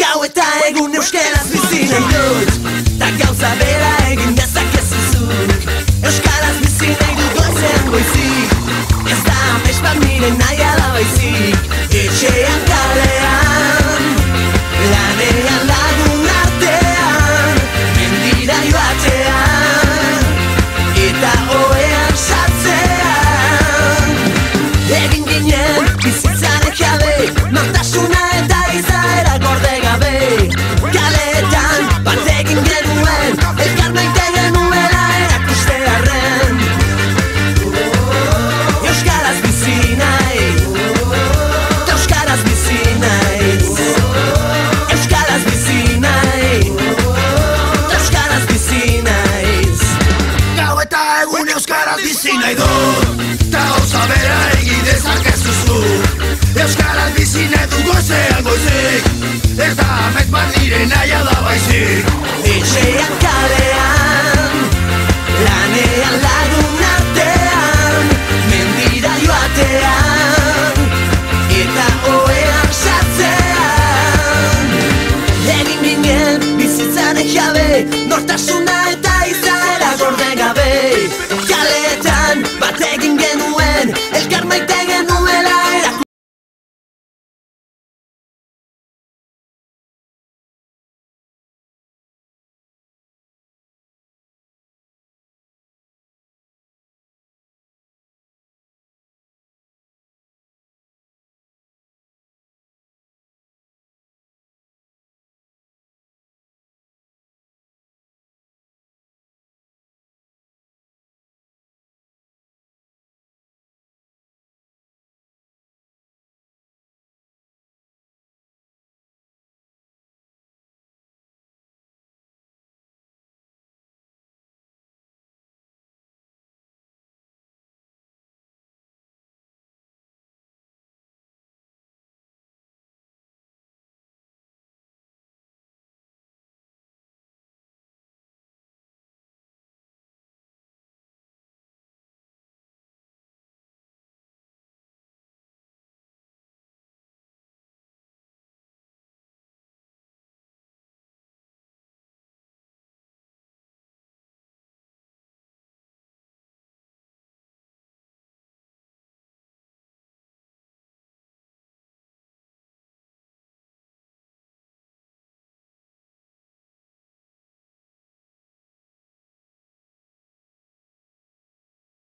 Gau eta egun euskaraz bizi nahi dut, ta gauza bera egin dezakezu zuk. Euskaraz bizi nahi dut goizean goizik, ez da amespat nire naia da baizik. Etxean kalean, lanean lagun artean, mendira joatean, eta oean sartzean. Egin ginen bizitzaren jabe, nortasuna eta izaera gorde gabe. Kaleetan bat egin genuen, elkar maite genuela erakustearren. Euskaraz bizi nahi, ta euskaraz bizi naiz. Euskaraz bizi nahi, ta euskaraz bizi naiz. Gau eta egun euskaraz bizi nahi dut, ta gauza bera egin dezakezu zuk. Euskaraz bizi nahi du goizean goizik, ez da amets bat nire naia da baizik. Etxean kalean, lanean lagun artean, mendira joatean, eta oean sartzean. Egin ginen bizitzaren jabe, nortasun